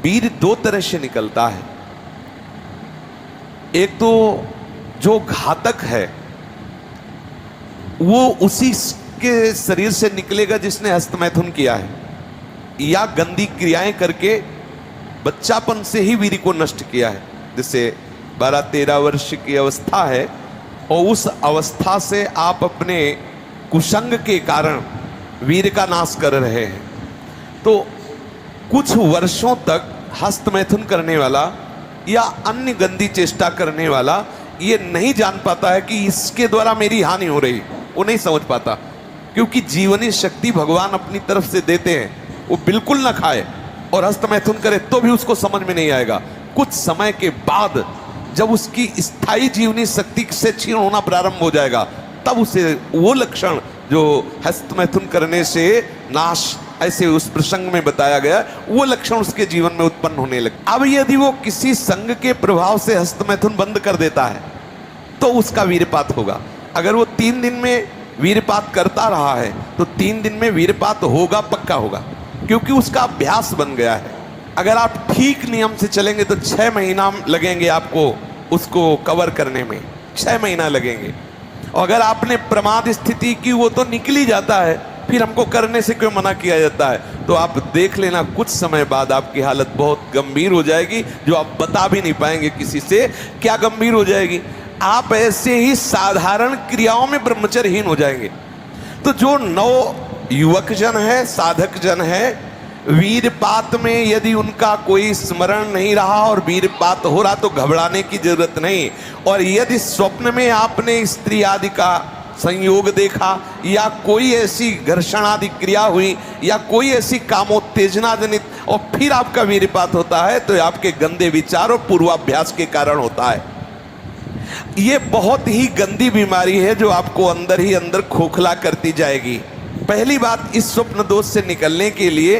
वीर दो तरह से निकलता है। एक तो जो घातक है वो उसी के शरीर से निकलेगा जिसने हस्तमैथुन किया है, या गंदी क्रियाएं करके बच्चापन से ही वीर को नष्ट किया है। जैसे 12-13 वर्ष की अवस्था है और उस अवस्था से आप अपने कुसंग के कारण वीर का नाश कर रहे हैं, तो कुछ वर्षों तक हस्तमैथुन करने वाला या अन्य गंदी चेष्टा करने वाला ये नहीं जान पाता है कि इसके द्वारा मेरी हानि हो रही, वो नहीं समझ पाता, क्योंकि जीवनी शक्ति भगवान अपनी तरफ से देते हैं। वो बिल्कुल ना खाए और हस्तमैथुन करे तो भी उसको समझ में नहीं आएगा। कुछ समय के बाद जब उसकी स्थायी जीवनी शक्ति से क्षीण होना प्रारंभ हो जाएगा, तब उसे वो लक्षण जो हस्तमैथुन करने से नाश ऐसे उस प्रसंग में बताया गया, वो लक्षण उसके जीवन में उत्पन्न होने लगे। अब यदि वो किसी संग के प्रभाव से हस्तमैथुन बंद कर देता है तो उसका वीरपात होगा। अगर वो 3 दिन में वीरपात करता रहा है तो 3 दिन में वीरपात होगा, पक्का होगा, क्योंकि उसका अभ्यास बन गया है। अगर आप ठीक नियम से चलेंगे तो 6 महीना लगेंगे आपको उसको कवर करने में, 6 महीना लगेंगे। और अगर आपने प्रमाद स्थिति की, वो तो निकल ही जाता है, फिर हमको करने से क्यों मना किया जाता है? तो आप देख लेना कुछ समय बाद आपकी हालत बहुत गंभीर हो जाएगी, जो आप बता भी नहीं पाएंगे किसी से। क्या गंभीर हो जाएगी? आप ऐसे ही साधारण क्रियाओं में ब्रह्मचर्यहीन हो जाएंगे। तो जो नव युवक जन है, साधक जन है, वीरपात में यदि उनका कोई स्मरण नहीं रहा और वीरपात हो रहा तो घबराने की जरूरत नहीं। और यदि स्वप्न में आपने स्त्री आदि का संयोग देखा या कोई ऐसी घर्षण आदि क्रिया हुई या कोई ऐसी कामोत्तेजना जनित और फिर आपका वीरपात होता है, तो आपके गंदे विचार और पूर्वाभ्यास के कारण होता है। ये बहुत ही गंदी बीमारी है जो आपको अंदर ही अंदर खोखला करती जाएगी। पहली बात, इस स्वप्न दोष से निकलने के लिए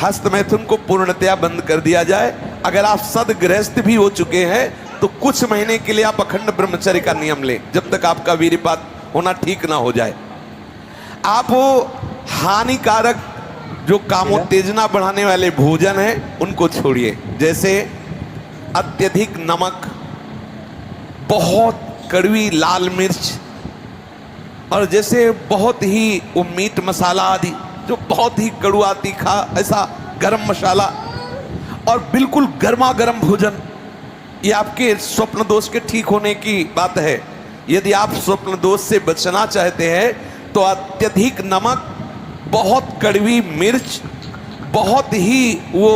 हस्तमैथुन को पूर्णतया बंद कर दिया जाए। अगर आप सदगृहस्थ भी हो चुके हैं तो कुछ महीने के लिए आप अखंड ब्रह्मचर्य का नियम लें, जब तक आपका वीरपात होना ठीक ना हो जाए। आप वो हानिकारक जो कामोत्तेजना बढ़ाने वाले भोजन हैं उनको छोड़िए, जैसे अत्यधिक नमक, बहुत कड़वी लाल मिर्च, और जैसे बहुत ही वो मीट मसाला आदि जो बहुत ही कड़वा तीखा, ऐसा गरम मसाला, और बिल्कुल गर्मा गर्म भोजन, ये आपके स्वप्न दोष के ठीक होने की बात है। यदि आप स्वप्न दोष से बचना चाहते हैं तो अत्यधिक नमक, बहुत कड़वी मिर्च, बहुत ही वो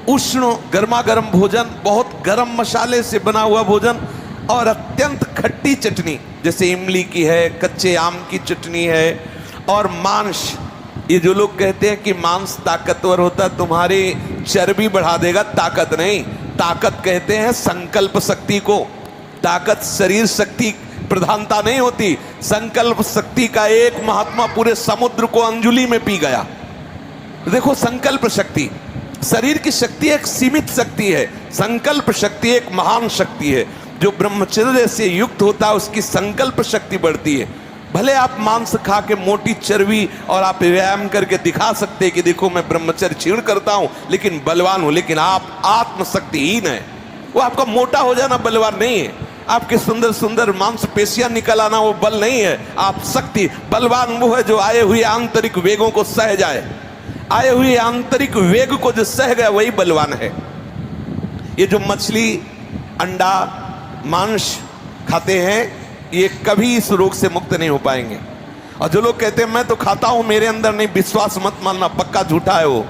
उष्ण गर्मा गर्म भोजन, बहुत गर्म मसाले से बना हुआ भोजन, और अत्यंत खट्टी चटनी, जैसे इमली की है, कच्चे आम की चटनी है, और मांस। ये जो लोग कहते हैं कि मांस ताकतवर होता है, तुम्हारी चर्बी बढ़ा देगा, ताकत नहीं। ताकत कहते हैं संकल्प शक्ति को। ताकत शरीर शक्ति प्रधानता नहीं होती। संकल्प शक्ति का एक महात्मा पूरे समुद्र को अंजुलि में पी गया। देखो, संकल्प शक्ति, शरीर की शक्ति एक सीमित शक्ति है, संकल्प शक्ति एक महान शक्ति है। जो ब्रह्मचर्य से युक्त होता है उसकी संकल्प शक्ति बढ़ती है। भले आप मांस खा के मोटी चर्बी और आप व्यायाम करके दिखा सकते हैं कि देखो मैं ब्रह्मचर्य क्षीण करता हूं लेकिन बलवान हूं, लेकिन आप आत्मशक्तिहीन है। वो आपका मोटा हो जाना बलवान नहीं है, आपके सुंदर सुंदर मांसपेशियां निकल आना वो बल नहीं है। आप शक्ति, बलवान वो है जो आए हुए आंतरिक वेगों को सह जाए। आए हुए आंतरिक वेग को जो सह गया वही बलवान है। ये जो मछली, अंडा, मांस खाते हैं ये कभी इस रोग से मुक्त नहीं हो पाएंगे। और जो लोग कहते हैं मैं तो खाता हूं मेरे अंदर नहीं, विश्वास मत मानना, पक्का झूठा है वो।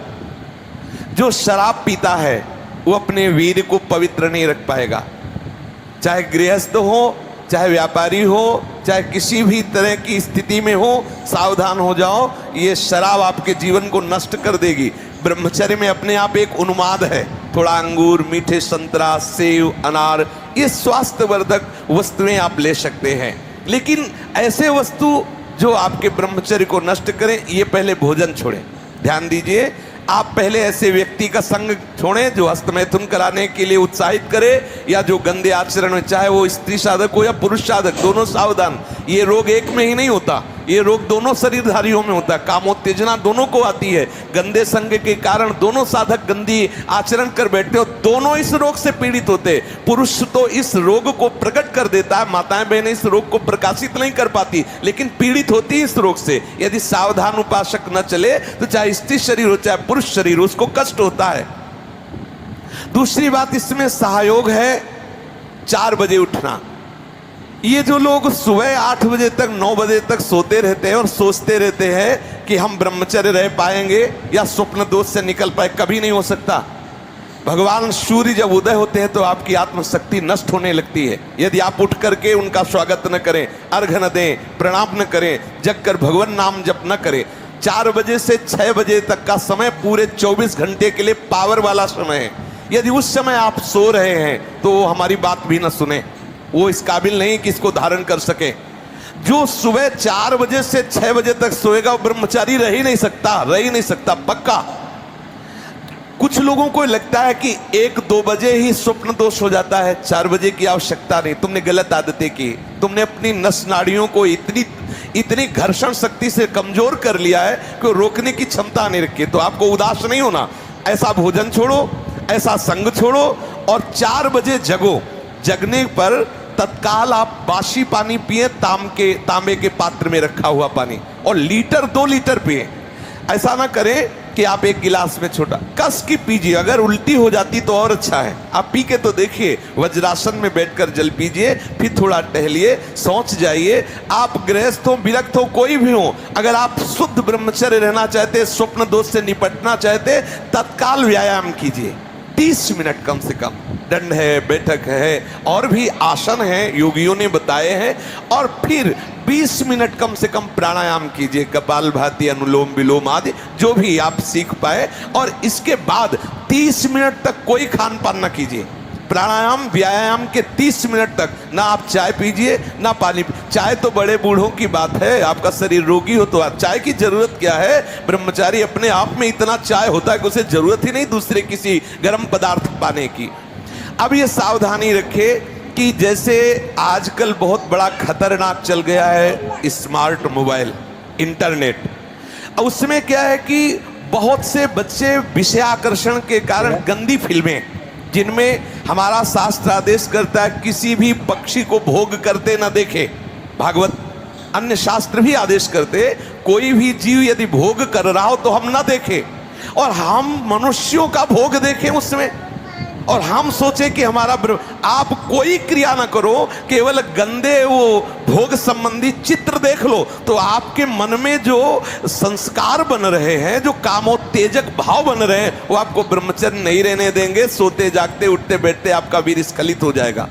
जो शराब पीता है वो अपने वीर को पवित्र नहीं रख पाएगा। चाहे गृहस्थ हो, चाहे व्यापारी हो, चाहे किसी भी तरह की स्थिति में हो, सावधान हो जाओ, ये शराब आपके जीवन को नष्ट कर देगी। ब्रह्मचर्य में अपने आप एक उन्माद है, थोड़ा अंगूर, मीठे संतरा, सेव, अनार, ये स्वास्थ्यवर्धक वस्तुएं आप ले सकते हैं। लेकिन ऐसे वस्तु जो आपके ब्रह्मचर्य को नष्ट करें, ये पहले भोजन छोड़ें। ध्यान दीजिए, आप पहले ऐसे व्यक्ति का संग छोड़ें जो हस्तमैथुन कराने के लिए उत्साहित करे या जो गंदे आचरण में, चाहे वो स्त्री साधक हो या पुरुष साधक, दोनों सावधान। ये रोग एक में ही नहीं होता, ये रोग दोनों शरीरधारियों में होता है, कामोत्तेजना दोनों को आती है। गंदे संग के कारण दोनों साधक गंदी आचरण कर बैठते हो, दोनों इस रोग से पीड़ित होते। पुरुष तो इस रोग को प्रकट कर देता है, माताएं बहनें इस रोग को प्रकाशित नहीं कर पाती, लेकिन पीड़ित होती है इस रोग से। यदि सावधान उपासक न चले तो चाहे स्त्री शरीर हो चाहे पुरुष शरीर, उसको कष्ट होता है। दूसरी बात इसमें सहयोग है 4 बजे उठना। ये जो लोग सुबह 8 बजे तक 9 बजे तक सोते रहते हैं और सोचते रहते हैं कि हम ब्रह्मचर्य रह पाएंगे या स्वप्न दोष से निकल पाए, कभी नहीं हो सकता। भगवान सूर्य जब उदय होते हैं तो आपकी आत्मशक्ति नष्ट होने लगती है। यदि आप उठ करके उनका स्वागत न करें, अर्घ्य न दें, प्रणाम न करें, जग कर भगवान नाम जप न करें। 4 बजे से 6 बजे तक का समय पूरे 24 घंटे के लिए पावर वाला समय है। यदि उस समय आप सो रहे हैं तो वो हमारी बात भी न सुने, वो इस काबिल नहीं कि इसको धारण कर सके। जो सुबह 4 बजे से 6 बजे तक सोएगा वो ब्रह्मचारी रह ही नहीं सकता पक्का। कुछ लोगों को लगता है कि 1-2 बजे ही स्वप्न दोष हो जाता है, 4 बजे की आवश्यकता नहीं। तुमने गलत आदतें की, तुमने अपनी नस नाड़ियों को इतनी घर्षण शक्ति से कमजोर कर लिया है कि रोकने की क्षमता नहीं रखी। तो आपको उदास नहीं होना, ऐसा भोजन छोड़ो, ऐसा संग छोड़ो और 4 बजे जगो। जगने पर तत्काल आप बासी पानी पिए, तांबे के पात्र में रखा हुआ पानी, और 1-2 लीटर पिए। ऐसा ना करें कि आप 1 गिलास में छोटा कस की पीजिए। अगर उल्टी हो जाती तो और अच्छा है, आप पी के तो देखिए। वज्रासन में बैठकर जल पीजिए, फिर थोड़ा टहलिए, सोच जाइए। आप गृहस्थ हो, विरक्त हो, कोई भी हो, अगर आप शुद्ध ब्रह्मचर्य रहना चाहते, स्वप्न दोष से निपटना चाहते, तत्काल व्यायाम कीजिए। 30 मिनट कम से कम, दंड है, बैठक है, और भी आसन है योगियों ने बताए हैं। और फिर 20 मिनट कम से कम प्राणायाम कीजिए, कपालभाति, अनुलोम विलोम आदि जो भी आप सीख पाए। और इसके बाद 30 मिनट तक कोई खान पान ना कीजिए। प्राणायाम व्यायाम के 30 मिनट तक ना आप चाय पीजिए ना पानी। चाय तो बड़े बूढ़ों की बात है, आपका शरीर रोगी हो तो आप चाय की जरूरत क्या है। ब्रह्मचारी अपने आप में इतना चाय होता है कि उसे जरूरत ही नहीं दूसरे किसी गर्म पदार्थ पाने की। अब ये सावधानी रखे कि जैसे आजकल बहुत बड़ा खतरनाक चल गया है स्मार्ट मोबाइल, इंटरनेट। उसमें क्या है कि बहुत से बच्चे विषयाकर्षण के कारण गंदी फिल्में, जिनमें हमारा शास्त्र आदेश करता है किसी भी पक्षी को भोग करते न देखे। भागवत अन्य शास्त्र भी आदेश करते कोई भी जीव यदि भोग कर रहा हो तो हम ना देखें, और हम मनुष्यों का भोग देखें उसमें, और हम सोचे कि हमारा आप कोई क्रिया ना करो, केवल गंदे वो भोग संबंधी चित्र देख लो तो आपके मन में जो संस्कार बन रहे हैं, जो कामोत्तेजक भाव बन रहे हैं, वो आपको ब्रह्मचर्य नहीं रहने देंगे। सोते जागते उठते बैठते आपका वीर स्खलित हो जाएगा।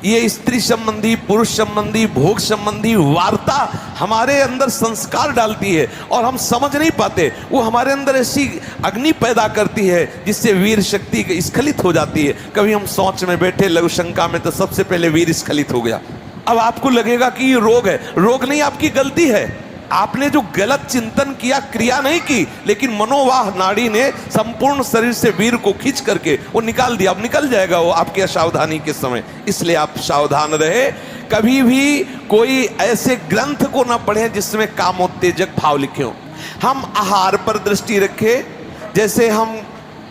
ये स्त्री संबंधी, पुरुष संबंधी, भोग संबंधी वार्ता हमारे अंदर संस्कार डालती है और हम समझ नहीं पाते। वो हमारे अंदर ऐसी अग्नि पैदा करती है जिससे वीर शक्ति स्खलित हो जाती है। कभी हम सोच में बैठे लघु शंका में तो सबसे पहले वीर स्खलित हो गया। अब आपको लगेगा कि ये रोग है, रोग नहीं, आपकी गलती है। आपने जो गलत चिंतन किया, क्रिया नहीं की, लेकिन मनोवाह नाड़ी ने संपूर्ण शरीर से वीर को खींच करके वो निकाल दिया। अब निकल जाएगा वो आपकी असावधानी के समय, इसलिए आप सावधान रहे। कभी भी कोई ऐसे ग्रंथ को ना पढ़ें जिसमें कामोत्तेजक भाव लिखे हो। हम आहार पर दृष्टि रखें। जैसे हम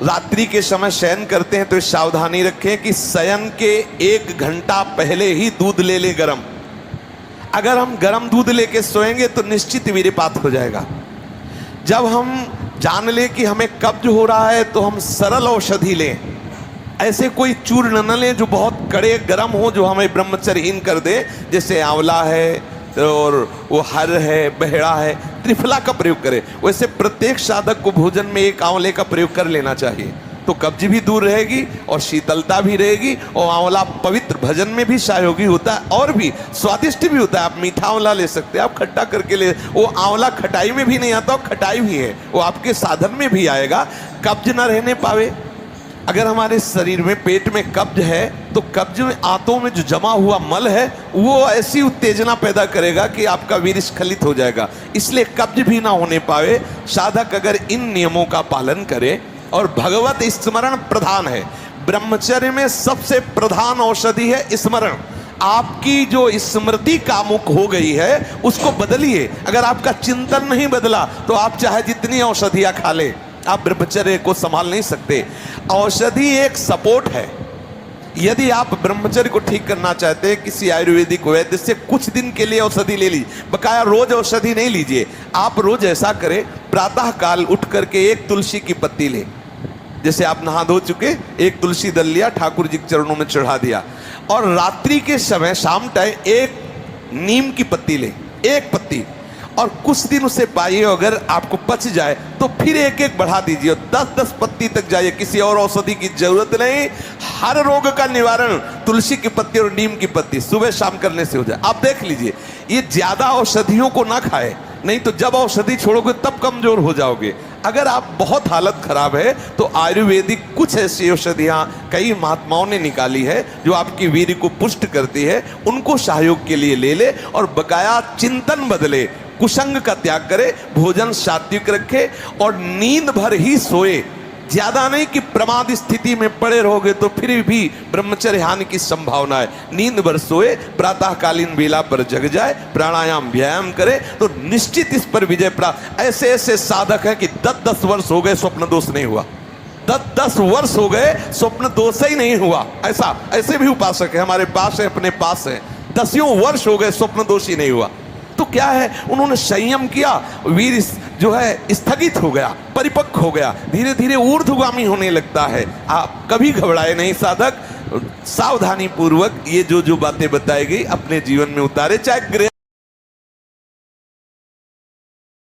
रात्रि के समय शयन करते हैं तो सावधानी रखें कि शयन के 1 घंटा पहले ही दूध ले ले गरम। अगर हम गर्म दूध लेके सोएंगे तो निश्चित वीर्यपात हो जाएगा। जब हम जान लें कि हमें कब्ज हो रहा है तो हम सरल औषधि लें। ऐसे कोई चूर्ण न लें जो बहुत कड़े गर्म हो, जो हमें ब्रह्मचर्यहीन कर दे। जैसे आंवला है और वो हर है, बहेड़ा है, त्रिफला का प्रयोग करें। वैसे प्रत्येक साधक को भोजन में 1 आंवले का प्रयोग कर लेना चाहिए, तो कब्ज भी दूर रहेगी और शीतलता भी रहेगी। और आंवला पवित्र भजन में भी सहयोगी होता है और भी स्वादिष्ट भी होता है। आप मीठा आंवला ले सकते हैं, आप खट्टा करके ले। वो आंवला खटाई में भी नहीं आता, और खटाई भी है, वो आपके साधन में भी आएगा। कब्ज ना रहने पावे। अगर हमारे शरीर में, पेट में कब्ज है तो कब्ज में, आंतों में जो जमा हुआ मल है वो ऐसी उत्तेजना पैदा करेगा कि आपका वीर स्खलित हो जाएगा। इसलिए कब्ज भी ना होने पावे। साधक अगर इन नियमों का पालन करे, और भगवत स्मरण प्रधान है। ब्रह्मचर्य में सबसे प्रधान औषधि है स्मरण। आपकी जो स्मृति कामुक हो गई है उसको बदलिए। अगर आपका चिंतन नहीं बदला तो आप चाहे जितनी औषधियां खा ले, आप ब्रह्मचर्य को संभाल नहीं सकते। औषधि एक सपोर्ट है। यदि आप ब्रह्मचर्य को ठीक करना चाहते हैं, किसी आयुर्वेदिक वैद्य से कुछ दिन के लिए औषधि ले लीजिए, बकाया रोज औषधि नहीं लीजिए। आप रोज ऐसा करें, प्रातः काल उठ करके एक तुलसी की पत्ती ले, जैसे आप नहा धो चुके, एक तुलसी दल लिया, ठाकुर जी के चरणों में चढ़ा दिया, और रात्रि के समय शाम टाइम एक नीम की पत्ती ले, एक पत्ती, और कुछ दिन उसे पाइए, अगर आपको पच जाए तो फिर एक एक बढ़ा दीजिए, 10-10 पत्ती तक जाइए। किसी और औषधि की जरूरत नहीं। हर रोग का निवारण तुलसी की पत्ती और नीम की पत्ती सुबह शाम करने से हो जाए। आप देख लीजिए, ये ज्यादा औषधियों को ना खाए, नहीं तो जब औषधि छोड़ोगे तब कमजोर हो जाओगे। अगर आप बहुत हालत खराब है तो आयुर्वेदिक कुछ ऐसी औषधियां कई महात्माओं ने निकाली है जो आपकी वीर्य को पुष्ट करती है, उनको सहयोग के लिए ले ले, और बकाया चिंतन बदले, कुसंग का त्याग करे, भोजन सात्विक रखे, और नींद भर ही सोए। ज्यादा नहीं कि प्रमाद स्थिति में पड़े रहोगे तो फिर भी ब्रह्मचर्य हानि की संभावना है। नींद भर सोए, प्रातःकालीन बेला पर जग जाए, प्राणायाम व्यायाम करे तो निश्चित इस पर विजय प्राप्त। ऐसे ऐसे साधक हैं कि 10-10 वर्ष हो गए स्वप्न दोष नहीं हुआ, 10-10 वर्ष हो गए स्वप्न दोष ही नहीं हुआ। ऐसे भी उपासक है हमारे पास है, अपने पास है, 10 वर्ष हो गए स्वप्न दोष ही नहीं हुआ। तो क्या है, उन्होंने संयम किया, वीर जो है स्थगित हो गया, परिपक्व हो गया, धीरे धीरे ऊर्ध्वगामी होने लगता है। आप कभी घबराए नहीं साधक, सावधानी पूर्वक ये जो बातें बताई गई अपने जीवन में उतारे, चाहे